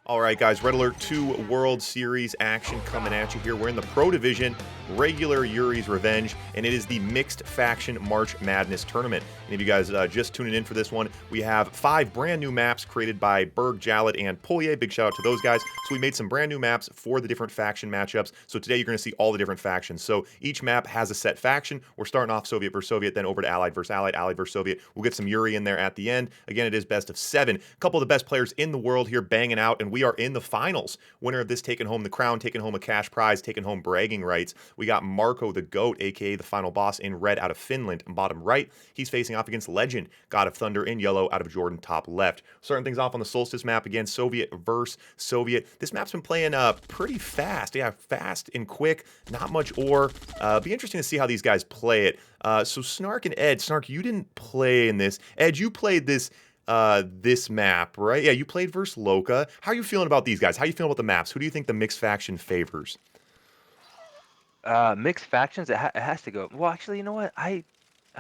All right, guys, Red Alert 2 World Series action coming at you here. We're in the Pro Division, regular Yuri's Revenge, and it is the Mixed Faction March Madness Tournament. And if you guys just tuning in for this one, we have 5 brand new maps created by Berg, Jalad, and Poulier. Big shout out to those guys. So we made some brand new maps for the different faction matchups. So today you're going to see all the different factions. So each map has a set faction. We're starting off Soviet versus Soviet, then over to Allied versus Allied, Allied versus Soviet. We'll get some Yuri in there at the end. Again, it is best of 7. A couple of the best players in the world here banging out, and we are in the finals. Winner of this taking home the crown, taking home a cash prize, taking home bragging rights. We got Marco the GOAT, aka the final boss, in red out of Finland, bottom right. He's facing off against Legend, God of Thunder, in yellow out of Jordan, top left. Starting things off on the Solstice map again, Soviet versus Soviet. This map's been playing pretty fast. Yeah, fast and quick, not much ore. Be interesting to see how these guys play it. So Snark and Ed, Snark, you didn't play in this. Ed, you played this this map, right? Yeah, you played versus Loka. How are you feeling about these guys? How are you feeling about the maps? Who do you think the mixed faction favors? Mixed factions, it has to go. Well, actually, you know what? I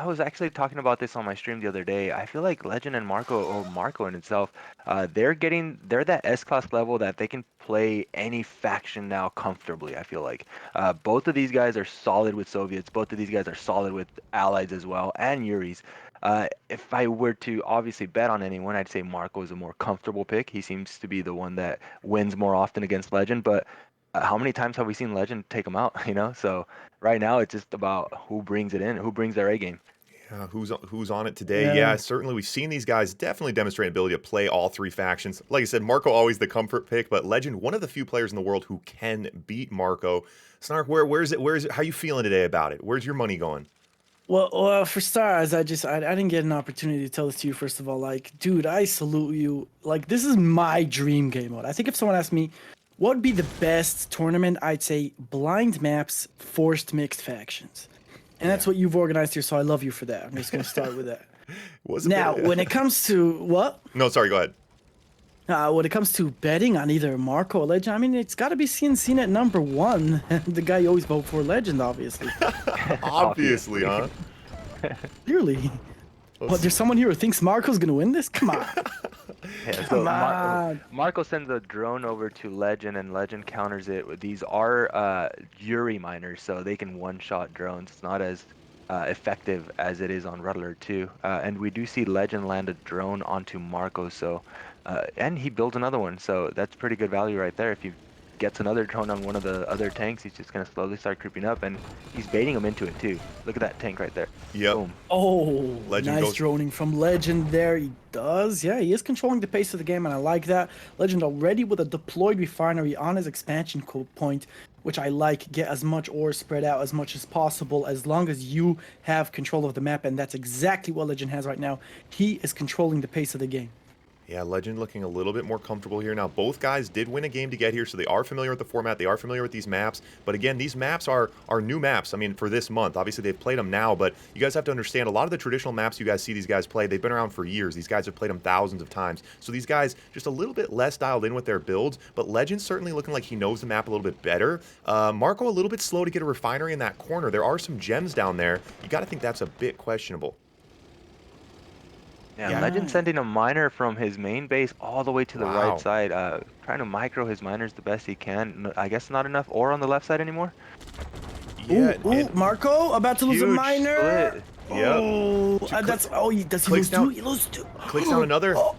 was actually talking about this on my stream the other day. I feel like Legend and Marco, or Marco in itself, they're that S-class level that they can play any faction now comfortably. I feel like both of these guys are solid with Soviets. Both of these guys are solid with Allies as well, and Yuri's. If I were to obviously bet on anyone, I'd say Marco is a more comfortable pick. He seems to be the one that wins more often against Legend, but how many times have we seen Legend take him out? So right now it's just about who brings it in, who brings their A game. Yeah, who's on it today? Yeah, Yeah. certainly we've seen these guys definitely demonstrate ability to play all 3 factions. Like I said, Marco always the comfort pick, but Legend, one of the few players in the world who can beat Marco. Snark, where's it? Where's it? How you feeling today about it? Where's your money going? Well, for stars, I didn't get an opportunity to tell this to you. First of all, like, dude, I salute you. Like, this is my dream game mode. I think if someone asked me what would be the best tournament, I'd say blind maps, forced mixed factions, and that's what you've organized here. So I love you for that. I'm just gonna start with that. Was it Now, when it comes to what? No, sorry, go ahead. When it comes to betting on either Marco or Legend, I mean, it's got to be seen at number one. The guy you always vote for, Legend, obviously. Obviously, huh? Clearly. What, there's someone here who thinks Marco's gonna win this? Come on. Yeah, so Come on. Marco sends a drone over to Legend, and Legend counters it. These are Yuri miners, so they can one-shot drones. It's not as effective as it is on Red Alert 2. And we do see Legend land a drone onto Marco, so and he builds another one, so that's pretty good value right there. If he gets another drone on one of the other tanks, he's just gonna slowly start creeping up, and he's baiting him into it too. Look at that tank right there. Yep. Boom. Oh, Legend nice goes- droning from Legend there. He does. Yeah, he is controlling the pace of the game, and I like that. Legend already with a deployed refinery on his expansion point, which I like. Get as much ore spread out as much as possible as long as you have control of the map, and that's exactly what Legend has right now. He is controlling the pace of the game. Yeah, Legend looking a little bit more comfortable here. Now, both guys did win a game to get here, so they are familiar with the format. They are familiar with these maps. But again, these maps are new maps, I mean, for this month. Obviously, they've played them now, but you guys have to understand, a lot of the traditional maps you guys see these guys play, they've been around for years. These guys have played them thousands of times. So these guys just a little bit less dialed in with their builds, but Legend's certainly looking like he knows the map a little bit better. Marco a little bit slow to get a refinery in that corner. There are some gems down there. You got to think that's a bit questionable. Yeah, Yeah. Legend sending a miner from his main base all the way to the Wow. right side, trying to micro his miners the best he can. I guess not enough ore on the left side anymore. Yeah, Ooh, Marco about to lose a Huge miner. split. Yep. Oh, Cl- that's does he clicks lose down- two? He loses two. clicks down another. Oh,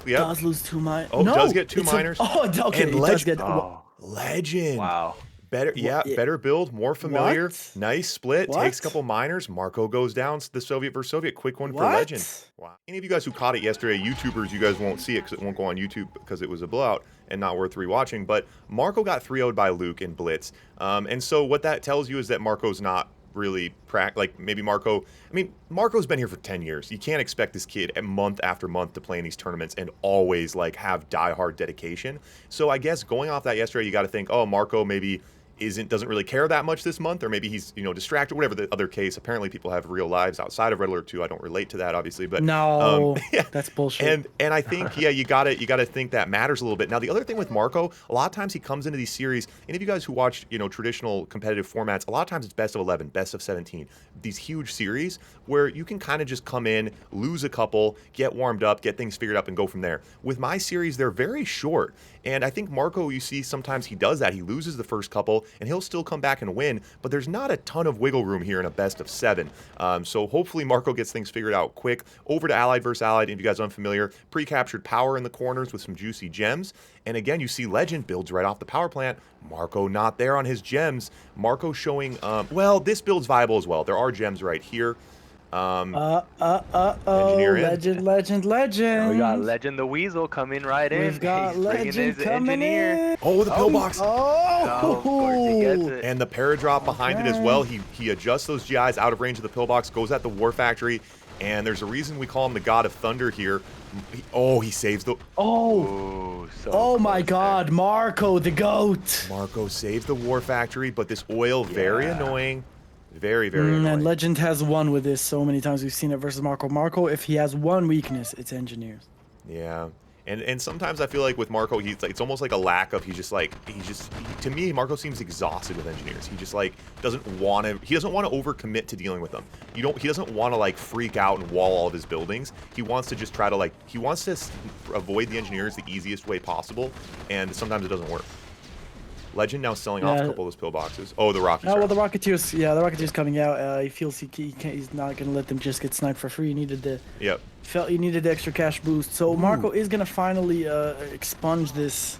Yep. does lose two miners. Oh, no, does get 2 it's miners. okay, And he does get. Oh, Legend. wow. Better, yeah, yeah. better build, more familiar. What? Nice split. What? Takes a couple miners. Marco goes down. The Soviet versus Soviet. Quick one for What? Legend. Wow. Any of you guys who caught it yesterday, YouTubers, you guys won't see it because it won't go on YouTube because it was a blowout and not worth rewatching. But Marco got 3-0'd by Luke in Blitz. And so what that tells you is that Marco's not really like maybe Marco. I mean, Marco's been here for 10 years. You can't expect this kid month after month to play in these tournaments and always like have diehard dedication. So I guess going off that yesterday, you got to think, oh, Marco maybe doesn't really care that much this month, or maybe he's distracted, whatever the other case. Apparently people have real lives outside of Red Alert 2. I don't relate to that, obviously, but No, yeah. that's bullshit. And I think you gotta think that matters a little bit. Now the other thing with Marco, a lot of times he comes into these series. Any of you guys who watch traditional competitive formats, a lot of times it's best of 11, best of 17, these huge series where you can kind of just come in, lose a couple, get warmed up, get things figured out, and go from there. With my series, they're very short, and I think Marco, you see sometimes he does that. He loses the first couple and he'll still come back and win, but there's not a ton of wiggle room here in a best of 7. So hopefully Marco gets things figured out quick. Over to Allied versus Allied, if you guys are unfamiliar, pre-captured power in the corners with some juicy gems. And again, you see Legend builds right off the power plant. Marco not there on his gems. Marco showing, well, this build's viable as well. There are gems right here. Engineer in. Legend. We got Legend the Weasel coming right in. We've got He's bringing Legend his coming engineer. in. Oh, the pillbox. Oh, of course he gets it. And the paradrop behind it as well. He adjusts those GIs out of range of the pillbox, goes at the War Factory, and there's a reason we call him the God of Thunder here. He saves the... Oh So my close God, there. Marco, the GOAT. Marco saves the War Factory, but this oil, very annoying. Very annoying. And Legend has won with this so many times. We've seen it versus Marco. Marco, if he has one weakness, it's engineers. Yeah. And sometimes I feel like with Marco, it's almost like a lack of, to me, Marco seems exhausted with engineers. He just doesn't want to overcommit to dealing with them. He doesn't want to freak out and wall all of his buildings. He wants to just try to he wants to avoid the engineers the easiest way possible, and sometimes it doesn't work. Legend now selling off a couple of those pillboxes. Oh, the Rockies. Oh, well, the Rocketeers, the Rocketeers coming out. He feels he's not going to let them just get sniped for free. He needed the felt he needed the extra cash boost. So Marco is going to finally expunge this.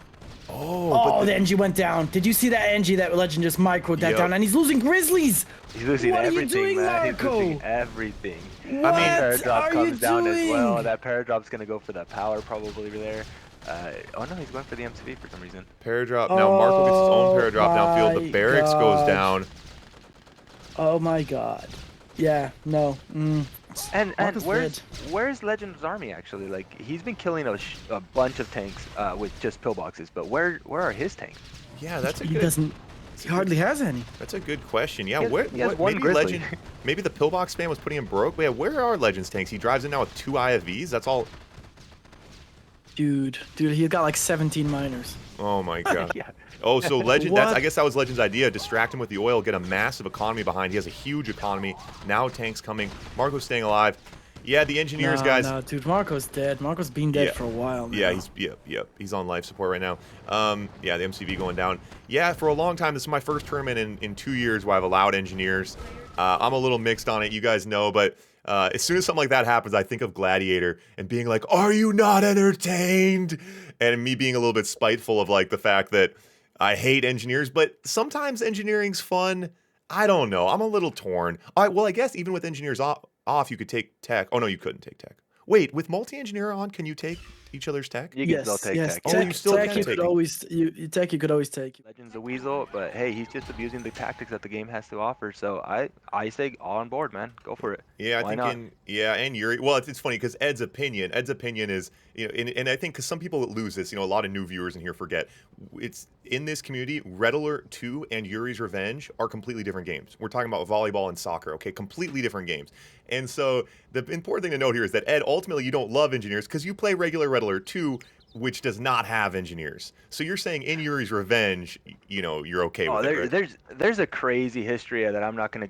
Oh, the NG went down. Did you see that NG that Legend just microed that down? And he's losing Grizzlies. He's losing what everything, are you doing, man. Marco? He's losing everything. What Paradrop comes down doing? as well. That Paradrop's going to go for that power probably there. Oh no, he's going for the MCV for some reason. Paradrop. Now Marco gets his own Paradrop downfield. The barracks goes down. Oh my God. Yeah, no. And Marco's where's Legend's army actually? He's been killing a bunch of tanks with just pillboxes, but where are his tanks? Yeah, that's a He good. doesn't. He hardly has any. That's a good question. Yeah, He has one maybe Grizzly. Legend, maybe the pillbox spam was putting him broke. But yeah, where are Legend's tanks? He drives in now with 2 IFVs. That's all. Dude, he's got 17 miners. Oh my God. Yeah. Oh, so Legend. What? I guess that was Legend's idea. Distract him with the oil, get a massive economy behind. He has a huge economy. Now tanks coming. Marco's staying alive. Yeah, the engineers, guys. No, dude, Marco's dead. Marco's been dead for a while now. Yeah, he's on life support right now. Yeah, the MCV going down. Yeah, for a long time, this is my first tournament in 2 years where I've allowed engineers. I'm a little mixed on it, you guys know, but as soon as something like that happens, I think of Gladiator and being like, "Are you not entertained?" And me being a little bit spiteful of the fact that I hate engineers, but sometimes engineering's fun. I don't know. I'm a little torn. All right, well, I guess even with engineers off, you could take tech. Oh no, you couldn't take tech. Wait, with multi-engineer on, can you take each other's tech? You can still take tech. Oh, you still tech can you take could it. always tech you could always take. Legend's a weasel, but hey, he's just abusing the tactics that the game has to offer. So I say all on board, man. Go for it. Yeah, Why I think not? and Yuri. Well, it's funny because Ed's opinion is, and I think because some people lose this, a lot of new viewers in here forget. It's in this community, Red Alert 2 and Yuri's Revenge are completely different games. We're talking about volleyball and soccer, okay? Completely different games. And so the important thing to note here is that Ed, ultimately you don't love engineers because you play regular Red Alert 2, which does not have engineers. So you're saying in Yuri's Revenge, you're okay with it, right? There's a crazy history that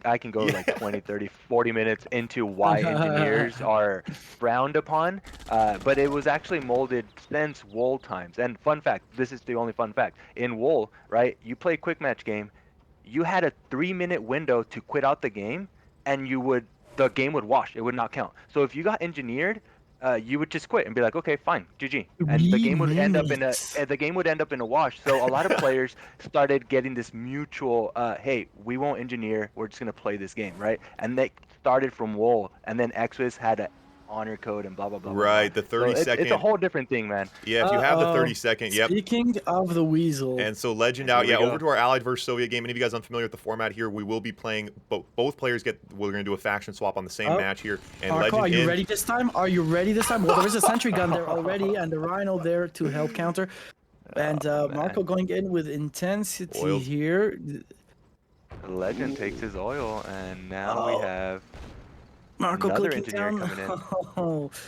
I can go 20, 30, 40 minutes into why engineers are frowned upon, but it was actually molded since WoL times. And fun fact, this is the only fun fact. In WoL, right, you play a quick match game, you had a 3-minute window to quit out the game, and the game would wash. It would not count. So if you got engineered, you would just quit and be like, okay, fine, GG, and the game would end up in a wash. So a lot of players started getting this mutual, hey, we won't engineer, we're just gonna play this game, right? And they started from WoL, and then Xwiz had an honor code and blah blah blah. Right, blah. the 30-second. It's a whole different thing, man. Yeah, if you have the 30-second, yep. Speaking of the weasel. And so Legend out, over to our Allied versus Soviet game. Any of you guys unfamiliar with the format here, we will be playing, both players we're going to do a faction swap on the same match here. And Marco, Legend are you ready this time? Are you ready this time? Well, there is a sentry gun there already, and the Rhino there to help counter. And Oh, Marco man. going in with intensity Oils. here. Legend takes his oil, and now we Oh, have Marco another clicking engineer down. coming in. Oh, let's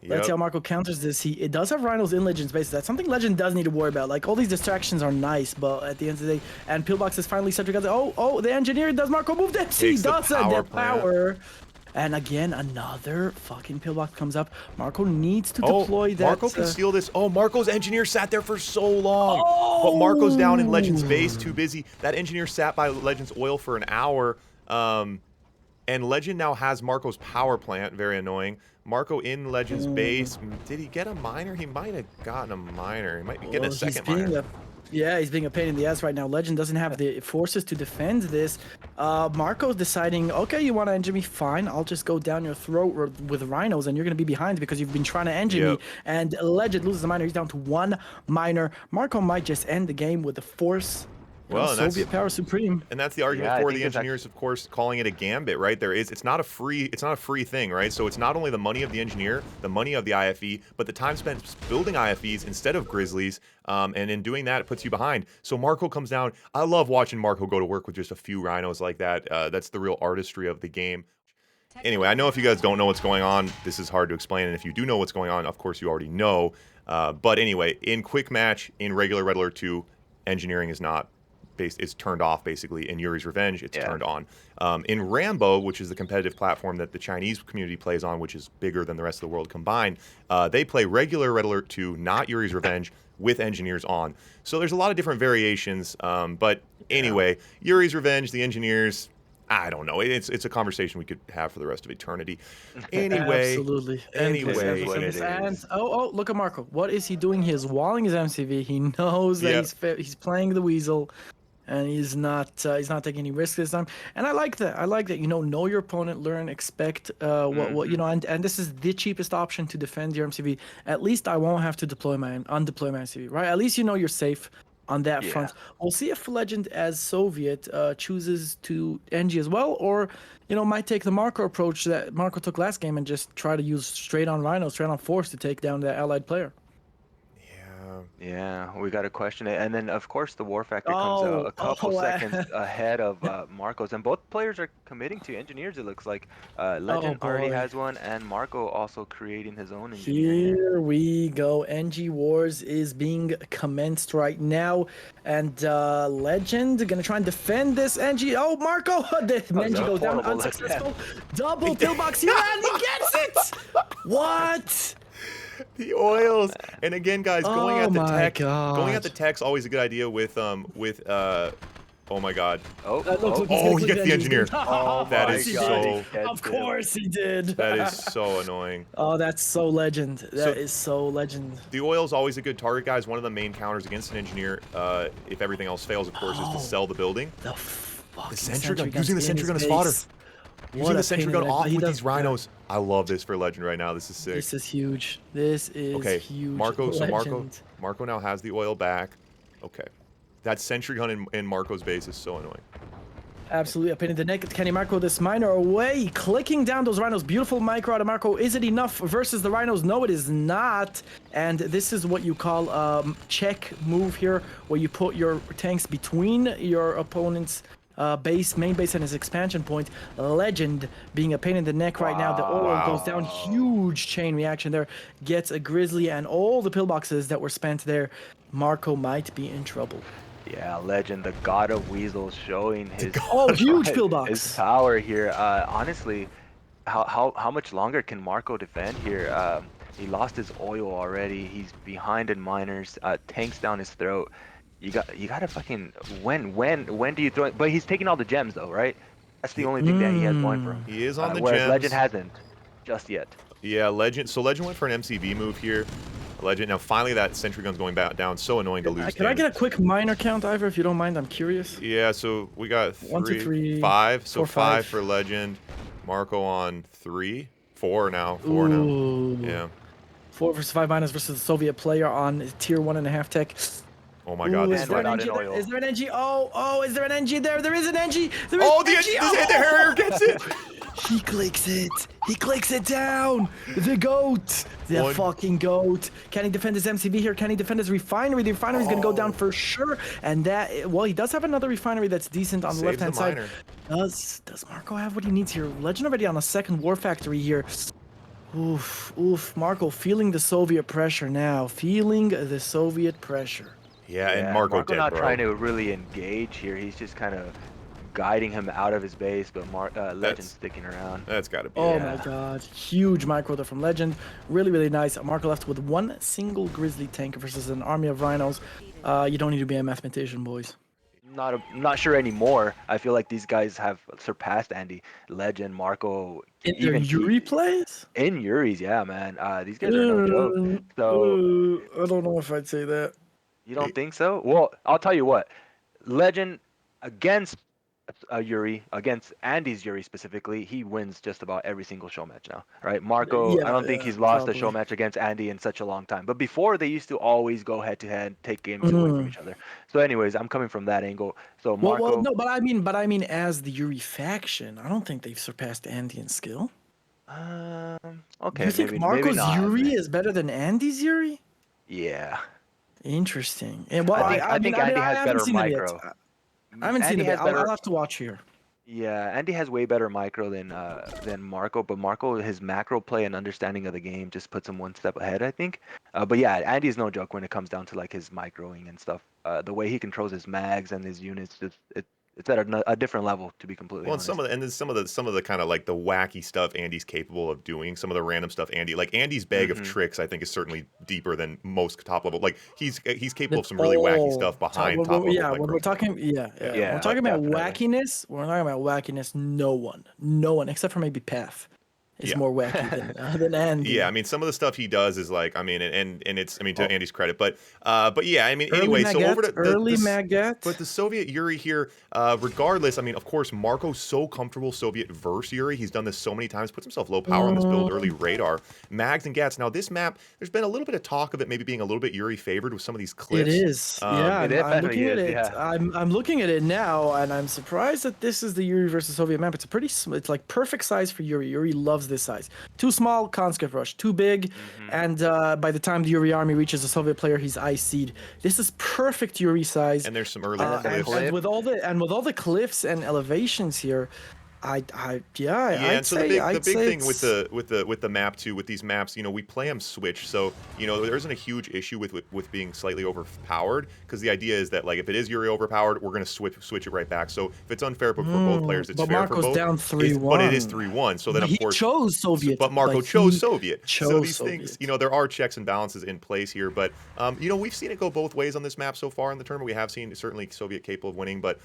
see Yep. how Marco counters this. It does have rhinos in Legend space. That's something Legend does need to worry about. Like, all these distractions are nice, but at the end of the day, and Pillbox is finally set to go. Oh, the engineer, does Marco move this? He Takes the does it, power the plant. power. And again, another fucking Pillbox comes up. Marco needs to Oh, deploy that. Marco can steal this. Oh, Marco's engineer sat there for so long. But Oh! Marco's down in Legend's base, too busy. That engineer sat by Legend's oil for an hour. And Legend now has Marco's power plant. Very annoying. Marco in Legend's base. Did he get a miner? He might have gotten a miner. He might be getting a second miner. He's being a pain in the ass right now. Legend doesn't have the forces to defend this. Marco's deciding, okay, you want to engine me? Fine, I'll just go down your throat with rhinos, and you're going to be behind because you've been trying to engine me. And Legend loses the miner. He's down to 1 miner. Marco might just end the game with the force. Well, and Soviet power supreme. And that's the argument Yeah, I for think the it's engineers, of course, calling it a gambit, right? It's not a free thing, right? So it's not only the money of the engineer, the money of the IFE, but the time spent building IFEs instead of Grizzlies. And in doing that, it puts you behind. So Marco comes down. I love watching Marco go to work with just a few rhinos like that. That's the real artistry of the game. Anyway, I know if you guys don't know what's going on, this is hard to explain. And if you do know what's going on, of course, you already know. But anyway, in quick match, in regular Red Alert 2, engineering is not is turned off. Basically in Yuri's Revenge, it's turned on. In Rambo, which is the competitive platform that the Chinese community plays on, which is bigger than the rest of the world combined, they play regular Red Alert 2, not Yuri's Revenge, with engineers on. So there's a lot of different variations, but anyway, Yuri's Revenge, the engineers, I don't know, it's a conversation we could have for the rest of eternity. Anyway, Absolutely. Anyway, what it And is. look at Marco. What is he doing? He is walling his MCV. He knows that he's playing the weasel, and he's not taking any risks this time. And I like that. Know your opponent, learn, expect what and this is the cheapest option to defend your MCV. At least I won't have to undeploy my MCV, right? At least you're safe on that front. We'll see if Legend as Soviet chooses to NG as well, or might take the Marco approach that Marco took last game and just try to use straight on Rhino, straight on force to take down the allied player. Yeah, we got to question it. And then, of course, the War Factor comes out a couple seconds ahead of Marco's. And both players are committing to engineers, it looks like. Legend already has one, and Marco also creating his own engineer. Here we go. NG Wars is being commenced right now. And Legend going to try and defend this NG. Oh, Marco! The NG goes down unsuccessful. Double pillbox here, and he gets it! What? The oils, and again, guys, going at the tech's always a good idea with oh my god. He gets the engineer. Oh, that is so. Of course he did. That is so annoying. Oh, that's so Legend. That is so Legend. The oil's always a good target, guys. One of the main counters against an engineer, if everything else fails, of course, is to sell the building. The sentry gun, using the sentry gun as fodder. Using the sentry gun off with these rhinos. I love this for Legend right now. This is sick. This is huge. This is huge. Marco now has the oil back. Okay. That sentry gun in Marco's base is so annoying. Absolutely. A pain in the neck. Can he Marco this miner away? Clicking down those rhinos. Beautiful micro out of Marco. Is it enough versus the rhinos? No, it is not. And this is what you call check move here, where you put your tanks between your opponent's main base and his expansion point. Legend being a pain in the neck right now. The oil goes down. Huge chain reaction there. Gets a Grizzly, and all the pillboxes that were spent there. Marco might be in trouble. Yeah, Legend, the god of weasels, showing his huge pillbox. His power here. Honestly, how much longer can Marco defend here? He lost his oil already. He's behind in miners. Tanks down his throat. You gotta fucking when do you throw it? But he's taking all the gems though, right? That's the only thing that he has going for him. He is on the whereas gems. Legend hasn't just yet. Yeah, Legend. So Legend went for an MCV move here. Legend. Now finally that sentry gun's going back down. So annoying to lose. Can I get a quick miner count, Ivor, if you don't mind? I'm curious. Yeah. So we got 1, 2, 3, 5. So 4, 5 for Legend. Marco on 3. 4 now. 4 Ooh. now. Yeah. 4 versus 5 miners versus the Soviet player on tier 1.5 tech. Oh my god, this is there an NG there? Is there an NG? Oh, is there an NG there? There is an NG! There is the Harrier gets it! He clicks it. He clicks it down. The GOAT. The fucking GOAT. Can he defend his MCV here? Can he defend his refinery? The refinery's going to go down for sure. And that, well, he does have another refinery that's decent on the left-hand side. Does Marco have what he needs here? Legend already on a second war factory here. Oof. Marco feeling the Soviet pressure now. Feeling the Soviet pressure. Yeah, and Marco dead, not bro. trying to really engage here. He's just kind of guiding him out of his base, but Legend's sticking around. That's got to be. Oh my god. Huge micro there from Legend. Really, really nice. Marco left with one single Grizzly tank versus an army of rhinos. You don't need to be a mathematician, boys. Not sure anymore. I feel like these guys have surpassed Andy, Legend, Marco. In even Yuri plays? In Yuri's, yeah, man. These guys are no joke. So I don't know if I'd say that. You don't think so? Well, I'll tell you what. Legend against Yuri, against Andy's Yuri specifically, he wins just about every single show match now, right? Marco, I don't think he's lost a show match against Andy in such a long time. But before, they used to always go head-to-head, take games away from each other. So anyways, I'm coming from that angle. So Marco... Well, no, but I mean as the Yuri faction, I don't think they've surpassed Andy in skill. Okay, you think Marco's Yuri is better than Andy's Yuri? Yeah. Interesting. And well, I think Andy has better micro. I haven't seen it yet. I'll have to watch here. Yeah, Andy has way better micro than Marco, but Marco, his macro play and understanding of the game just puts him one step ahead, I think. But yeah, Andy's no joke when it comes down to like his microing and stuff. The way he controls his mags and his units, it's at a different level, to be completely honest. Some of the kind of like the wacky stuff Andy's capable of doing. Some of the random stuff Andy's bag of tricks, I think, is certainly deeper than most top level. Like he's capable of some really wacky stuff behind top level. Yeah, when we're talking, we're talking about wackiness. We're talking about wackiness. No one except for maybe Path is more wacky than Andy. Yeah, I mean, some of the stuff he does is like, I mean, and it's, I mean, to Andy's credit, but yeah, I mean, anyway, so over to Magat. But the Soviet Yuri here, regardless, I mean, of course, Marco's so comfortable Soviet versus Yuri. He's done this so many times, puts himself low power on this build, early radar, mags and gats. Now this map, there's been a little bit of talk of it maybe being a little bit Yuri favored with some of these cliffs. It is. I'm looking at it. Yeah. I'm looking at it now, and I'm surprised that this is the Yuri versus Soviet map. It's like perfect size for Yuri. Yuri loves this size. Too small, conscript rush. Too big, and by the time the Yuri army reaches a Soviet player, he's IC'd. This is perfect Yuri size. And there's some early cliffs. And with all the cliffs and elevations here, and so the big thing with the map too, with these maps, you know, we play them switch, so you know there isn't a huge issue with being slightly overpowered, because the idea is that like if it is Yuri overpowered, we're gonna switch it right back. So if it's unfair for both players, it's fair for both. Down 3-1. But it is 3-1. So then of course he chose Soviet. But Marco chose Soviet. So these things, you know, there are checks and balances in place here. But you know, we've seen it go both ways on this map so far in the tournament. We have seen certainly Soviet capable of winning, but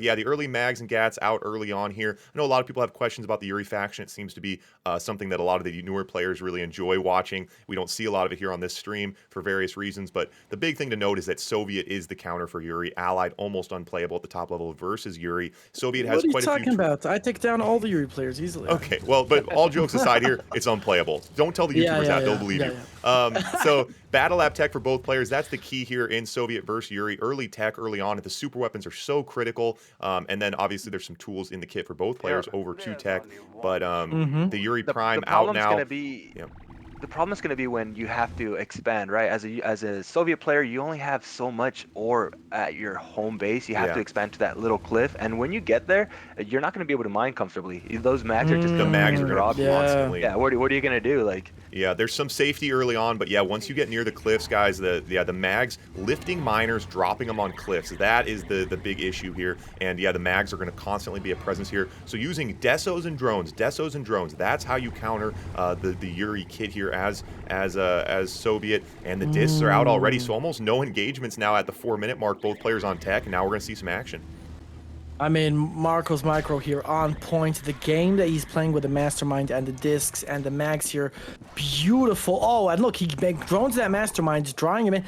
yeah, the early mags and gats out early on here. I know a lot of people have questions about the Yuri faction. It seems to be something that a lot of the newer players really enjoy watching. We don't see a lot of it here on this stream for various reasons, but the big thing to note is that Soviet is the counter for Yuri. Allied almost unplayable at the top level versus Yuri. Soviet has quite a few... What are you talking about? I take down all the Yuri players easily. Okay, well, but all jokes aside here, it's unplayable. Don't tell the YouTubers that. They'll believe you. So battle lab tech for both players. That's the key here in Soviet versus Yuri. Early tech early on. The super weapons are so critical. And then obviously there's some tools in the kit for both players over 2 tech. But the Yuri Prime out now. The problem is going to be when you have to expand, right? As a Soviet player, you only have so much ore at your home base. You have to expand to that little cliff, and when you get there, you're not going to be able to mine comfortably. Those mags are just the mags are going to be constantly. Yeah, what are you going to do? Like, yeah, there's some safety early on, but yeah, once you get near the cliffs, guys, the mags lifting miners, dropping them on cliffs. That is the big issue here, and yeah, the mags are going to constantly be a presence here. So using desos and drones, that's how you counter the Yuri kit here as Soviet, and the discs are out already, so almost no engagements now at the 4-minute mark. Both players on tech, and now we're going to see some action. I mean, Marco's micro here on point. The game that he's playing with the Mastermind and the discs and the mags here, beautiful. Oh, and look, he drones that Mastermind, drawing him in.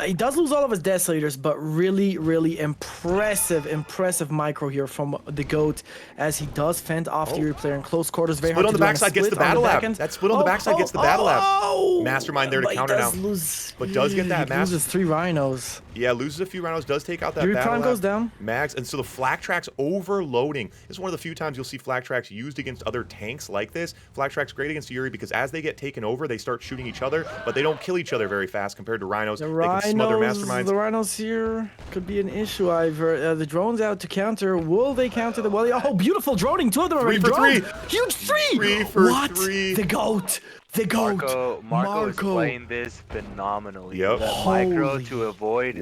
He does lose all of his Desolators, but really, really impressive micro here from the GOAT, as he does fend off the Yuri player in close quarters. Very split hard on the backside gets the battle lab. That split on the backside gets the battle lab. Mastermind there to counter now. But does get that Mastermind. loses 3 rhinos. Yeah, loses a few rhinos, does take out that Yuri battle Prime goes down. Mags, and so the flak track's overloading. This is one of the few times you'll see flak tracks used against other tanks like this. Flak track's great against Yuri because as they get taken over, they start shooting each other, but they don't kill each other very fast compared to rhinos. The They can smother masterminds. the rhinos here could be an issue. The drone's out to counter. Will they counter the Wally? Oh, beautiful droning. 2 of them are already 3 for 3. droned. Huge 3. 3 for what? 3. The GOAT. The GOAT. Marco is playing this phenomenally. Yep. The micro to avoid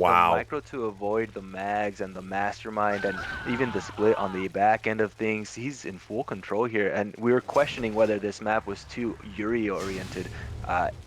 the mags and the mastermind and even the split on the back end of things. He's in full control here, and we were questioning whether this map was too Yuri oriented.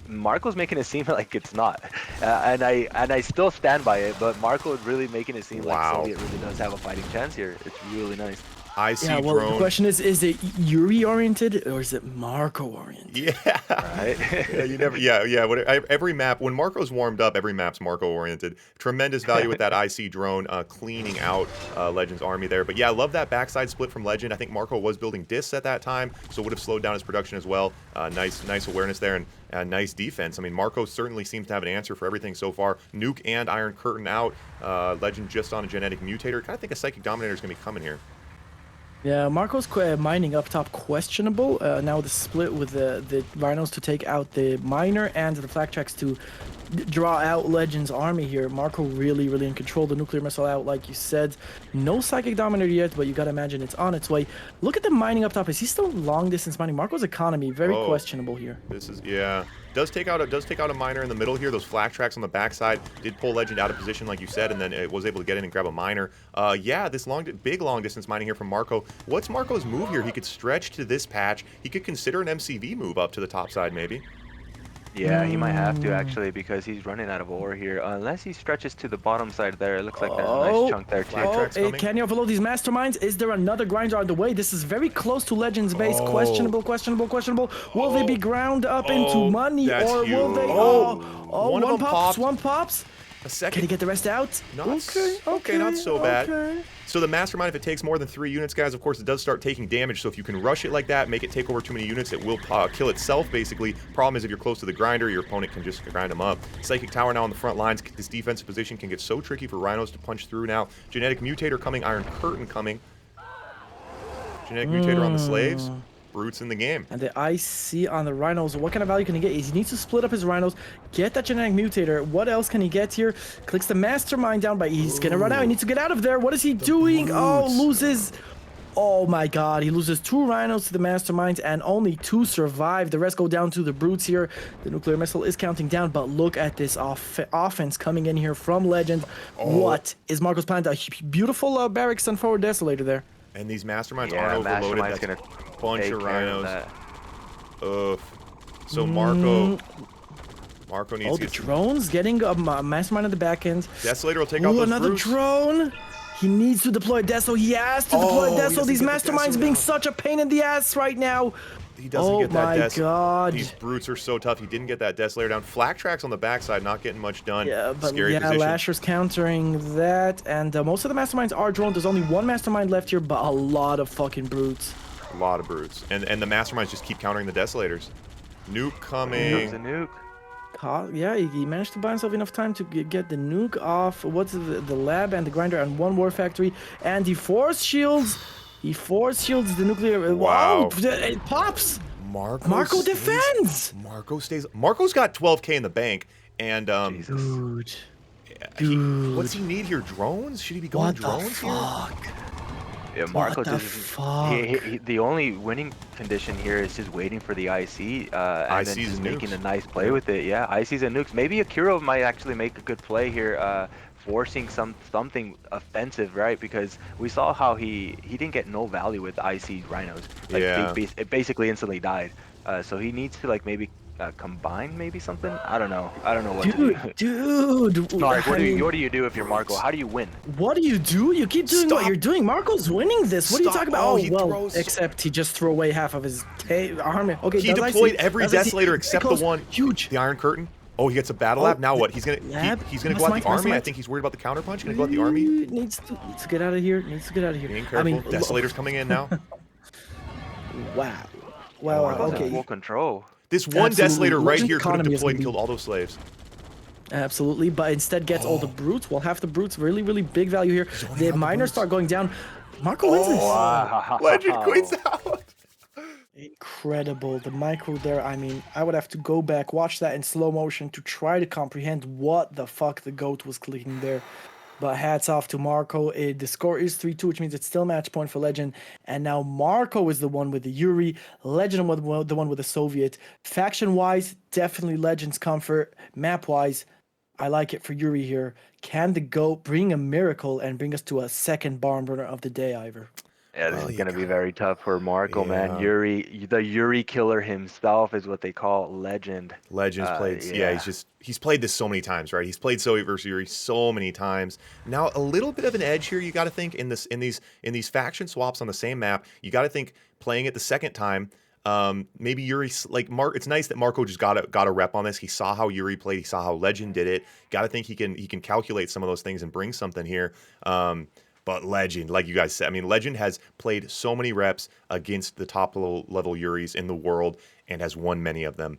Marco's making it seem like it's not, and I still stand by it. But Marco is really making it seem like Soviet really does have a fighting chance here. It's really nice. I see well, drone. the question is it Yuri oriented or is it Marco oriented? Yeah. Right. Yeah, you never. Yeah. Every map when Marco's warmed up, every map's Marco oriented. Tremendous value with that IC drone cleaning out Legend's army there. But yeah, I love that backside split from Legend. I think Marco was building discs at that time, so would have slowed down his production as well. Nice awareness there and nice defense. I mean, Marco certainly seems to have an answer for everything so far. Nuke and Iron Curtain out. Legend just on a genetic mutator. Kind of think a Psychic Dominator is gonna be coming here. Yeah, Marco's mining up top questionable. Now the split with the rhinos to take out the miner and the flak tracks to draw out Legend's army here. Marco really in control. The nuclear missile out, like you said. No Psychic Dominator yet, but you gotta imagine it's on its way. Look at the mining up top. Is he still long distance mining? Marco's economy very questionable here. This is does take out a miner in the middle here. Those flak tracks on the backside did pull Legend out of position, like you said, and then it was able to get in and grab a miner. Yeah, this big long distance mining here from Marco. What's Marco's move here? He could stretch to this patch. He could consider an MCV move up to the top side, maybe. Yeah, he might have to actually because he's running out of ore here. Unless he stretches to the bottom side there, it looks like there's a nice chunk there too. Can you overload these masterminds? Is there another grinder on the way? This is very close to Legend's base. Questionable. Will they be ground up into money or will they? One pops. A second. Can he get the rest out? Okay, not so bad. So the Mastermind, if it takes more than 3 units, guys, of course, it does start taking damage. So if you can rush it like that, make it take over too many units, it will kill itself, basically. Problem is, if you're close to the grinder, your opponent can just grind them up. Psychic Tower now on the front lines. This defensive position can get so tricky for Rhinos to punch through now. Genetic Mutator coming, Iron Curtain coming. Genetic Mutator on the Slaves. Brutes in the game. And the IC on the Rhinos, what kind of value can he get? He needs to split up his Rhinos, get that Genetic Mutator. What else can he get here? Clicks the Mastermind down, but he's gonna run out. He needs to get out of there. What is he doing? Brutes. Oh, loses. Oh my god, he loses 2 Rhinos to the Masterminds and only 2 survive. The rest go down to the Brutes here. The nuclear missile is counting down, but look at this offense coming in here from Legend. What is Marco's plan? A beautiful barracks and forward desolator there. And these Masterminds aren't overloaded. That's gonna bunch of rhinos. So Marco needs to get the drones getting a mastermind at the back end. Desolator will take out those another Brutes. Drone. He needs to deploy Deso. He has to deploy Deso. These masterminds being such a pain in the ass right now. He doesn't get that. Oh my god. These Brutes are so tough. He didn't get that Desolator down. Flak tracks on the backside, not getting much done. Yeah, but Scary position. Lasher's countering that, and most of the masterminds are drones. There's only 1 mastermind left here, but a lot of fucking Brutes. A lot of Brutes. And the Masterminds just keep countering the Desolators. Nuke coming. There's a nuke. Yeah, he managed to buy himself enough time to get the nuke off. What's the lab and the grinder and 1 war factory, and he force shields. He force shields the nuclear. Wow. It pops. Marco defends. Marco stays. Marco's got 12K in the bank, and Dude. what's he need here? Drones? Should he be going drones here? Yeah, Marco fuck? the only winning condition here is just waiting for the IC and then just making a nice play with it. Yeah, ICs and nukes. Maybe Akiro might actually make a good play here, forcing something offensive, right? Because we saw how he didn't get no value with IC Rhinos. Like, it basically instantly died. So he needs to like maybe combine maybe something. I don't know what to do. Dude. Sorry, what do you do if you're Marco? How do you win? What do you do? You keep doing what you're doing. Marco's winning this. What are you talking about? Except he just threw away half of his army. Okay, he deployed every Desolator except the one. The Iron Curtain. Oh, he gets a battle lab. Now what? He's gonna go out the army. I think he's worried about the counterpunch. Gonna go out the army. Needs to get out of here. Being careful. I mean, Desolator's coming in now. Wow. Okay. Full control. This one Desolator right here could have deployed and killed all those slaves. Absolutely, but instead gets all the brutes. Well, half the brutes, really, really big value here. The miners start going down. Marco wins this. Wow. Legend quits out. Incredible. The micro there, I mean, I would have to go back, watch that in slow motion to try to comprehend what the fuck the GOAT was clicking there. But hats off to Marco. The score is 3-2, which means it's still match point for Legend. And now Marco is the one with the Yuri. Legend was the one with the Soviet. Faction-wise, definitely Legend's comfort. Map-wise, I like it for Yuri here. Can the GOAT bring a miracle and bring us to a second barn burner of the day, Ivor? Yeah, this Well, is you gonna be got- very tough for Marco, man. Yeah. Yuri, the Yuri killer himself is what they call Legend. Legends played. yeah. He's played this so many times, right? He's played Soviet versus Yuri so many times. Now a little bit of an edge here. You got to think in these faction swaps on the same map. You got to think playing it the second time. Maybe Yuri like Mark. It's nice that Marco just got a rep on this. He saw how Yuri played. He saw how Legend did it. Got to think he can calculate some of those things and bring something here. But Legend, like you guys said, I mean, Legend has played so many reps against the top level Yuris in the world and has won many of them.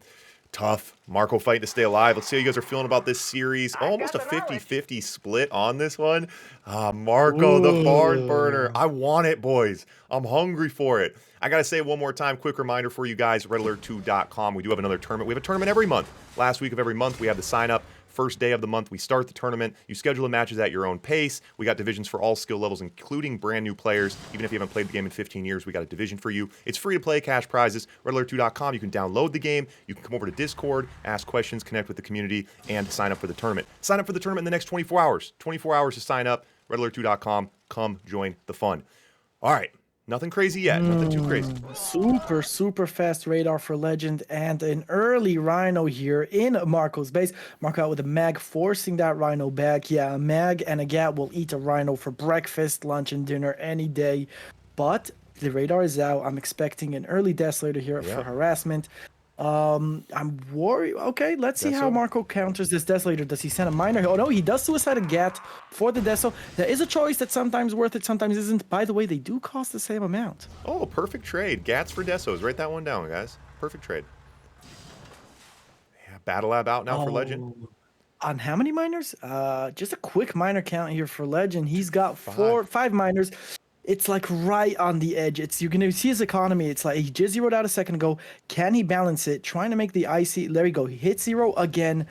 Tough. Marco fighting to stay alive. Let's see how you guys are feeling about this series. Almost a 50-50 split on this one. Marco, the barn burner. I want it, boys. I'm hungry for it. I got to say one more time, quick reminder for you guys, redalert2.com. We do have another tournament. We have a tournament every month. Last week of every month, we have the sign up. First day of the month, we start the tournament. You schedule the matches at your own pace. We got divisions for all skill levels, including brand new players. Even if you haven't played the game in 15 years, we got a division for you. It's free to play, cash prizes. redalert2.com. You can download the game. You can come over to Discord, ask questions, connect with the community, and sign up for the tournament. Sign up for the tournament in the next 24 hours. 24 hours to sign up. redalert2.com. Come join the fun. All right. Nothing crazy yet. Nothing too crazy. Super fast radar for Legend and an early Rhino here in Marco's base. Marco out with a mag, forcing that Rhino back. Yeah, a mag and a Gat will eat a Rhino for breakfast, lunch, and dinner any day. But the radar is out. I'm expecting an early Desolator here for harassment. I'm worried. Okay, let's see how Marco counters this Desolator. Does he send a miner? Oh no, he does suicide a Gat for the Deso. There is a choice that's sometimes worth it, sometimes isn't. By the way, they do cost the same amount. Oh, perfect trade. Gats for Desos. Write that one down, guys. Perfect trade. Yeah, Battle Lab out now for Legend. On how many miners? Just a quick miner count here for Legend. He's got five miners. It's like right on the edge. You're gonna see his economy. It's like he just zeroed out a second ago. Can he balance it? Trying to make the icy. There we go. He hit zero again.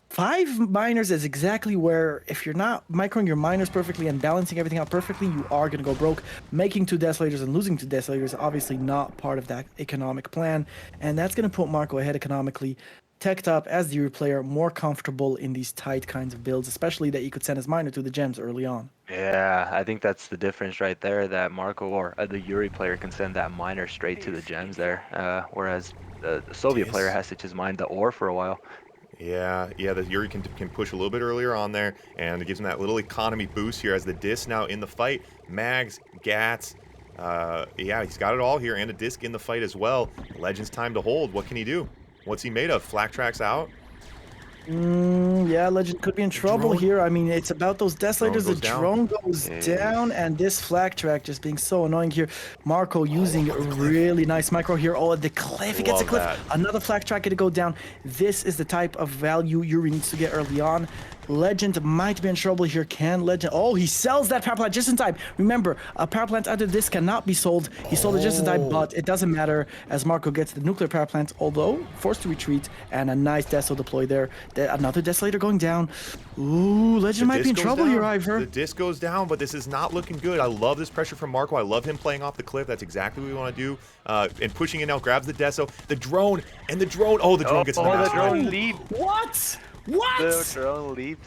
5 miners is exactly where, if you're not microing your miners perfectly and balancing everything out perfectly, you are gonna go broke. Making 2 Desolators and losing 2 Desolators obviously not part of that economic plan, and that's gonna put Marco ahead economically. Teched up as the Yuri player, more comfortable in these tight kinds of builds, especially that he could send his miner to the gems early on. Yeah, I think that's the difference right there, that Marco or the Yuri player can send that miner straight to the gems there, whereas the Soviet player has to just mine the ore for a while. Yeah, the Yuri can push a little bit earlier on there, and it gives him that little economy boost here as the disc now in the fight. Mags, Gats, yeah, he's got it all here, and a disc in the fight as well. Legend's time to hold. What can he do? What's he made of? Flak tracks out? Yeah, Legend could be in trouble here. I mean, it's about those Desolators. The drone goes down, and this flak track just being so annoying here. Marco using a really nice micro here. Oh, the cliff. He gets a cliff. Another flak track to go down. This is the type of value Yuri needs to get early on. Legend might be in trouble here. Can Legend... Oh, he sells that power plant just in time. Remember, a power plant out of this cannot be sold. He sold it just in time, but it doesn't matter as Marco gets the nuclear power plant, although forced to retreat, and a nice Deso deploy there. Another Desolator going down. Ooh, Legend might be in trouble here, Ivor. The disc goes down, but this is not looking good. I love this pressure from Marco. I love him playing off the cliff. That's exactly what we want to do. And pushing in now, grabs the Deso. The drone, and the drone. Oh, the drone gets in the mastermind. Drone leaps. What? The drone leaps.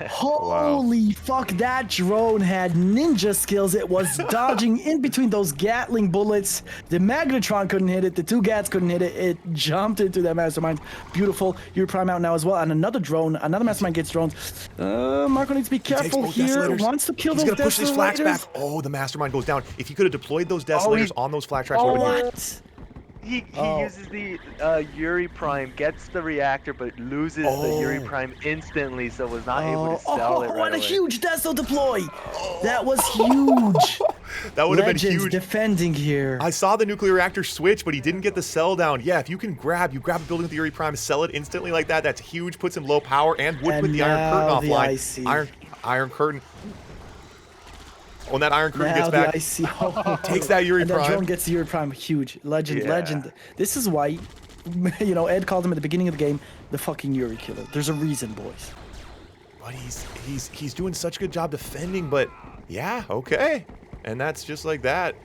Holy fuck, that drone had ninja skills. It was dodging in between those Gatling bullets. The Magnetron couldn't hit it. The 2 Gats couldn't hit it. It jumped into that mastermind. Beautiful. You're prime out now as well. And another drone. Another mastermind gets drones. Marco needs to be careful here. Wants to kill those Desolators. He's going to push his flaks back. Oh, the mastermind goes down. If he could have deployed those Desolators on those flak tracks, what? He uses the Yuri Prime, gets the reactor, but loses the Yuri Prime instantly, so was not able to sell it right what away. A huge Deso deploy! That was huge! That would have been Legends huge. defending here. I saw the nuclear reactor switch, but he didn't get the cell down. Yeah, if you can grab a building with the Yuri Prime, sell it instantly like that, that's huge. Puts him low power and would put the Iron Curtain offline. Iron Curtain. When that Iron Curtain gets back, takes that Yuri Prime. And the drone gets the Yuri Prime. Huge. Legend. This is why, you know, Ed called him at the beginning of the game the fucking Yuri killer. There's a reason, boys. But he's doing such a good job defending, but yeah, okay. And that's just like that.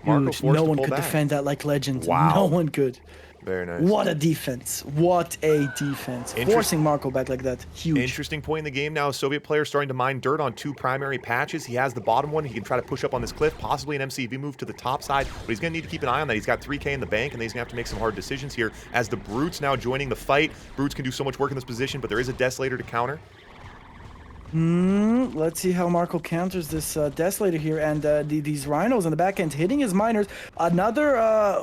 Marco Huge. No one could back. defend that like Legend. Wow. No one could. Very nice. What a defense. What a defense. Forcing Marco back like that. Huge. Interesting point in the game now. Soviet player starting to mine dirt on 2 primary patches. He has the bottom one. He can try to push up on this cliff, possibly an MCV move to the top side, but he's going to need to keep an eye on that. He's got 3K in the bank, and he's going to have to make some hard decisions here as the Brutes now joining the fight. Brutes can do so much work in this position, but there is a Desolator to counter. Let's see how Marco counters this Desolator here, and these Rhinos on the back end hitting his miners. Another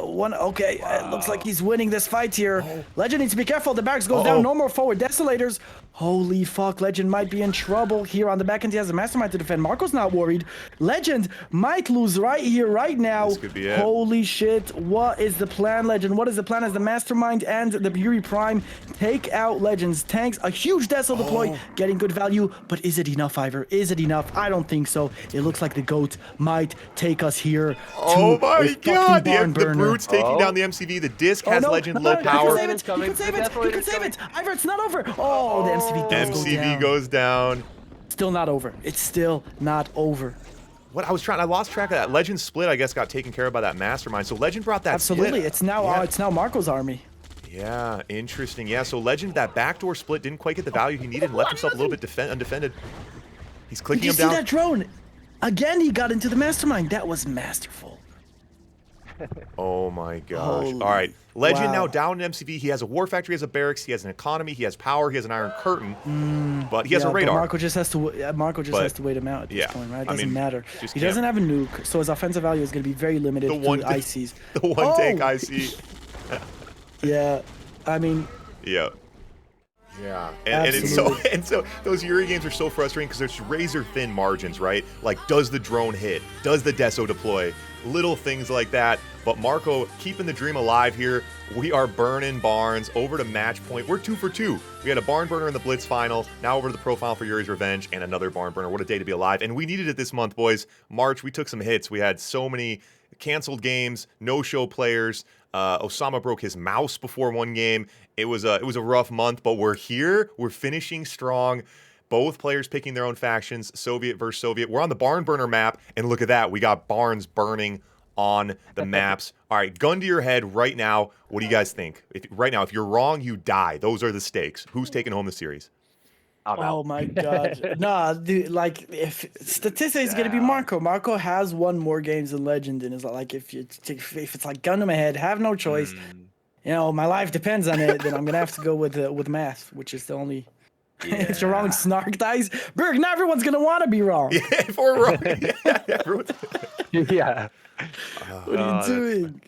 one. Okay, it looks like he's winning this fight here. Legend needs to be careful. The barracks goes down. No more forward Desolators. Holy fuck, Legend might be in trouble here on the back end. He has a Mastermind to defend. Marco's not worried. Legend might lose right here, right now. This could be it. Holy shit. What is the plan, Legend? What is the plan as the Mastermind and the Yuri Prime take out Legend's tanks? A huge Desol deploy, getting good value, but is it enough, Ivor? Is it enough? I don't think so. It looks like the GOAT might take us here. Oh my god! The Brutes taking down the MCV. The disc has Legend low power. He can save it. He can save it. Ivor, it's not over. Oh, the MCV goes down. Still not over. It's still not over. What I lost track of that. Legend split, I guess, got taken care of by that Mastermind. So Legend brought that. Absolutely. Split. It's now Marco's army. Yeah, interesting. Yeah, so Legend, that backdoor split didn't quite get the value he needed and left himself a little bit undefended. He's clicking him down. Did you see that drone? Again, he got into the Mastermind. That was masterful. Oh my gosh. All right. Legend now down in MCV. He has a War Factory, he has a barracks, he has an economy, he has power, he has an Iron Curtain, but he has a radar. Marco just has to wait him out at this point, right? It doesn't matter. He doesn't have a nuke, so his offensive value is going to be very limited to the ICs. The one tank IC. Yeah, I mean. Yeah. Yeah, and so those Yuri games are so frustrating because there's razor thin margins, right? Like, does the drone hit? Does the Deso deploy? Little things like that. But Marco keeping the dream alive here. We are burning barns over to match point. We're 2 for 2. We had a barn burner in the Blitz final. Now over to the profile for Yuri's Revenge and another barn burner. What a day to be alive. And we needed it this month, boys. March, we took some hits. We had so many canceled games, no-show players. Osama broke his mouse before one game. It was a rough month, but we're here. We're finishing strong. Both players picking their own factions, Soviet versus Soviet. We're on the barn burner map, and look at that. We got barns burning on the maps. All right, gun to your head right now. What do you guys think? Right now, if you're wrong, you die. Those are the stakes. Who's taking home the series? Oh my god. Nah, dude, like, if statistically it's gonna be Marco. Marco has won more games than Legend, and it's like if it's like gun to my head, have no choice. You know, my life depends on it, then I'm gonna have to go with math, which is the only if you're wrong, snark dice. Berg, not everyone's gonna wanna be wrong. Yeah, if we're wrong. Everyone's... Yeah. What are you doing?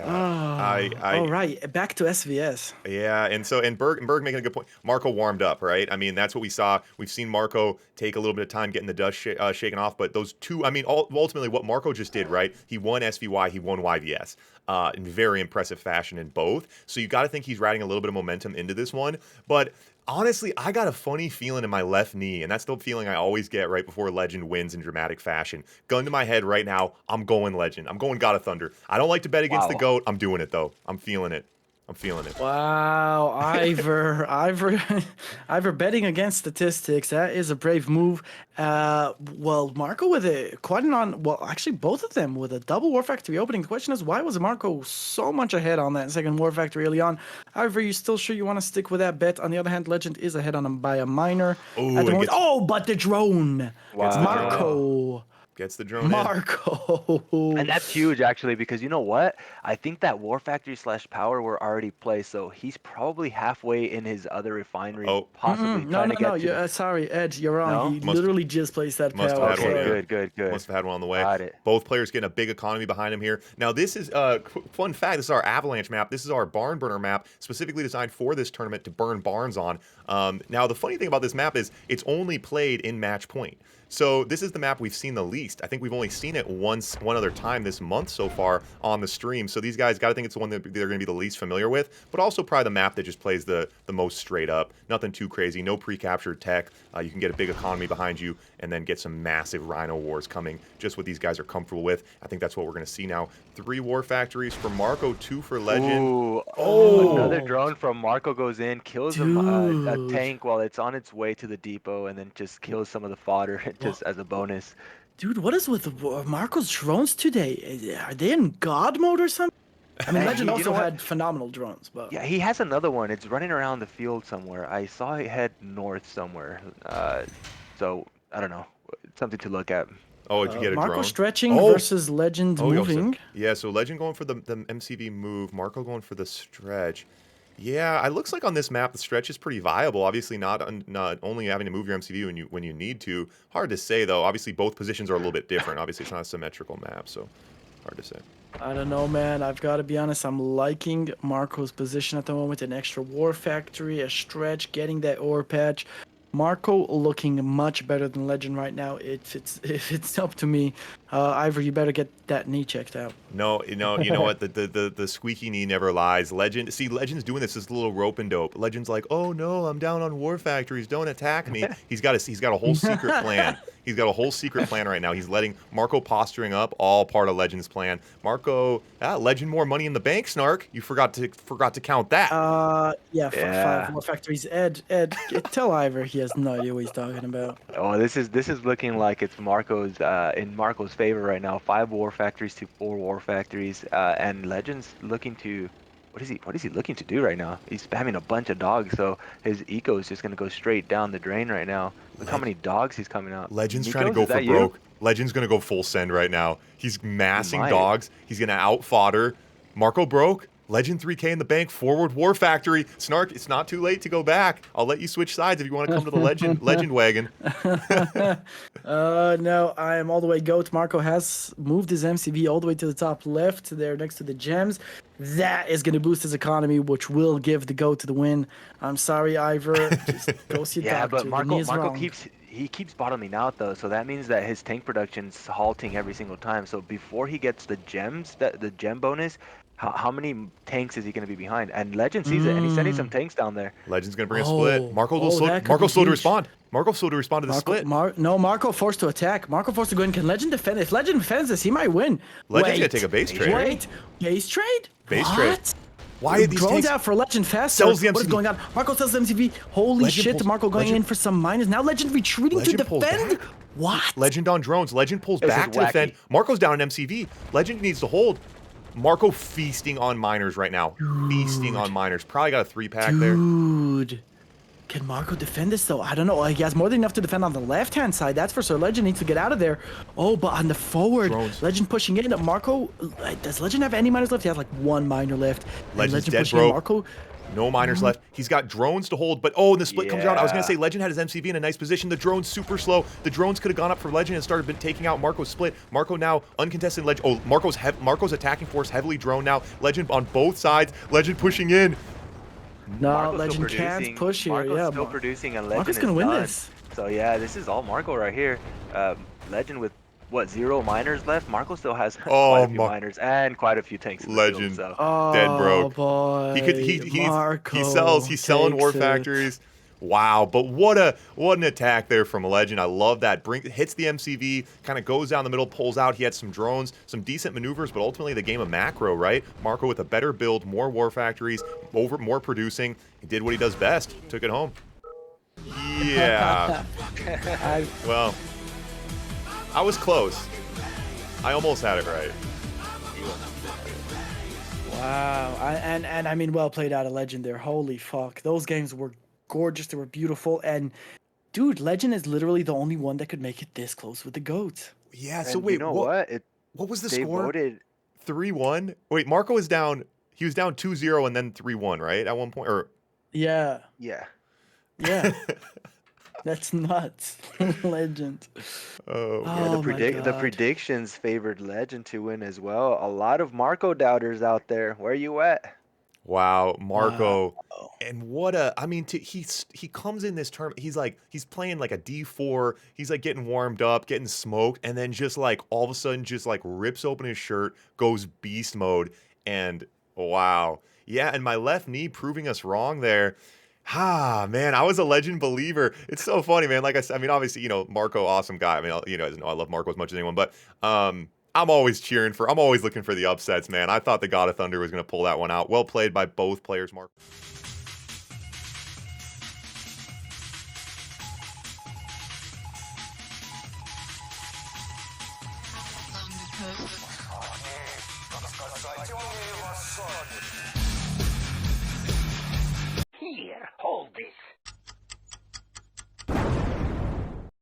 All right, back to SVS. Yeah, and Berg making a good point. Marco warmed up, right? I mean, that's what we saw. We've seen Marco take a little bit of time getting the dust shaken off, but those two, I mean, ultimately what Marco just did, right? He won SVY, he won YVS in very impressive fashion in both. So you got to think he's riding a little bit of momentum into this one, but honestly, I got a funny feeling in my left knee, and that's the feeling I always get right before Legend wins in dramatic fashion. Gun to my head right now, I'm going Legend. I'm going God of Thunder. I don't like to bet against the GOAT. I'm doing it, though. I'm feeling it. I'm feeling it. Wow, Ivor betting against statistics. That is a brave move. Well, Marco with actually both of them with a double War Factory opening. The question is, why was Marco so much ahead on that second War Factory early on? However, you still sure you want to stick with that bet? On the other hand, Legend is ahead on him by a minor at the moment. But the drone. Wow. Marco. Gets the drone Marco. And that's huge, actually, because you know what? I think that War Factory / Power were already placed, so he's probably halfway in his other refinery, possibly trying to get to sorry, Ed, you're wrong. He literally just placed that power. Good. Must have had one on the way. Got it. Both players getting a big economy behind him here. Now, this is fun fact. This is our Avalanche map. This is our barn burner map, specifically designed for this tournament to burn barns on. Now, the funny thing about this map is it's only played in match point. So this is the map we've seen the least. I think we've only seen it one other time this month so far on the stream. So these guys got to think it's the one that they're going to be the least familiar with, but also probably the map that just plays the most straight up. Nothing too crazy, no pre-captured tech. You can get a big economy behind you and then get some massive Rhino wars coming. Just what these guys are comfortable with. I think that's what we're going to see now. 3 war factories for Marco, 2 for Legend. Ooh, Oh! another drone from Marco goes in, kills a Dude. tank while it's on its way to the depot, and then just kills some of the fodder just as a bonus. Dude, what is with Marco's drones today? Are they in God mode or something? I mean, Hey, Legend you also know what? had phenomenal drones, but Yeah, he has another one. It's running around the field somewhere. I saw it head north somewhere. So I don't know. Something to look at. Oh, did you get a Marco drone? stretching Oh! versus Legend Oh, moving. yeah, so Legend going for the MCV move, Marco going for the stretch. Yeah, it looks like on this map the stretch is pretty viable. Obviously, not only having to move your MCV when you need to. Hard to say though. Obviously, both positions are a little bit different. Obviously, it's not a symmetrical map, so hard to say. I don't know, man. I've got to be honest. I'm liking Marco's position at the moment. An extra war factory, a stretch, getting that ore patch. Marco looking much better than Legend right now. If it's up to me, Ivor, you better get that knee checked out. No, you know what? The squeaky knee never lies. Legend's doing this little rope and dope. Legend's like, oh no, I'm down on war factories. Don't attack me. He's got a whole secret plan. He's got a whole secret plan right now. He's letting Marco posturing up, all part of Legend's plan. Marco, Legend more money in the bank, Snark. You forgot to count that. Yeah, Yeah. 5 war factories. Ed, tell Ivor he has no idea what he's talking about. Oh, this is looking like it's Marco's in Marco's favor right now. 5 war factories to 4 war factories, and Legend's looking to. What is he looking to do right now? He's spamming a bunch of dogs, so his eco is just gonna go straight down the drain right now. Look how many dogs he's coming out. Legend's Nikos, trying to go is for that you? broke. Legend's gonna go full send right now. He's massing might. dogs. He's gonna out fodder. Marco broke. Legend 3K in the bank. Forward war factory. Snark, it's not too late to go back. I'll let you switch sides if you want to come to the legend wagon. No, I am all the way goat. Marco has moved his MCV all the way to the top left there next to the gems. That is going to boost his economy, which will give the goat to the win. I'm sorry, Ivor. Just go see a Yeah, doctor. but The Marco knee is wrong. keeps bottoming out though, so that means that his tank production's halting every single time. So before he gets the gems, the gem bonus, how many tanks is he going to be behind? And Legend sees it, and he's sending some tanks down there. Legend's gonna bring a split. Marco's that could slow be to huge. respond. Marco's slow to respond to the split. Marco forced to attack. Marco forced to go in. Can Legend defend? If Legend defends this, he might win. Legend's gonna take a base trade. Wait, base trade? Base What? trade. Why are these drones tanks? out for Legend fast? Sells the What is MCV. going on? Marco sells the MCV. Holy Legend shit! pulls- Marco going Legend- in for some minus. Now Legend retreating Legend to pulls defend. back. What? Legend on drones. Legend pulls This back is to defend. wacky. Marco's down in MCV. Legend needs to hold. Marco feasting on miners right now. Feasting on miners. Probably got a 3-pack there. Dude. Can Marco defend this though? I don't know. He has more than enough to defend on the left-hand side. That's for sure. Legend needs to get out of there. Oh, but on the forward, Drones. Legend pushing in. Marco, does Legend have any miners left? He has like 1 miner left. And Legend's Legend dead, pushing bro. in. Marco. No miners left. He's got drones to hold, but oh, and the split comes out. I was gonna Yeah. say Legend had his MCV in a nice position. The drone's super slow. The drones could have gone up for Legend and started taking out Marco's split. Marco now uncontested Legend. Oh, Marco's attacking force heavily drone now. Legend on both sides. Legend pushing in. No, Marco's still Legend can't producing. push here. Marco's Yeah, still producing, and Legend Marco's is gonna win done. this. So yeah, this is all Marco right here. Legend with what 0 miners left. Marco still has quite a few miners and quite a few tanks. In the field, Legend. so. Oh, Dead broke. boy. He's selling war factories. Wow, but what an attack there from Legend. I love that. Hits the MCV, kind of goes down the middle, pulls out. He had some drones, some decent maneuvers, but ultimately the game of macro, right? Marco with a better build, more war factories, more producing. He did what he does best. Took it home. Yeah. Well, I was close. I almost had it right. Wow. And I mean, well played out of Legend there. Holy fuck. Those games were gorgeous. They were beautiful. And dude, Legend is literally the only one that could make it this close with the GOAT. Yeah, And so wait, you know what? what was the They score? voted. 3-1? Wait, Marco was down. He was down 2-0 and then 3-1, right? At one point, or Yeah. Yeah. Yeah. That's nuts. Legend. oh, Yeah, Oh my the God. predictions favored Legend to win as well. A lot of Marco doubters out there. Where you at? Wow, Marco. Wow. And what a, I mean, he comes in this tournament, he's playing like a D4, he's like getting warmed up, getting smoked, and then just like all of a sudden just like rips open his shirt, goes beast mode, and wow. Yeah, and my left knee proving us wrong there. Ah, man, I was a legend believer. It's so funny, man. Like I said, I mean, obviously, Marco, awesome guy. I mean, you guys know I love Marco as much as anyone, but I'm always I'm always looking for the upsets, man. I thought the God of Thunder was going to pull that one out. Well played by both players, Mark. Thunder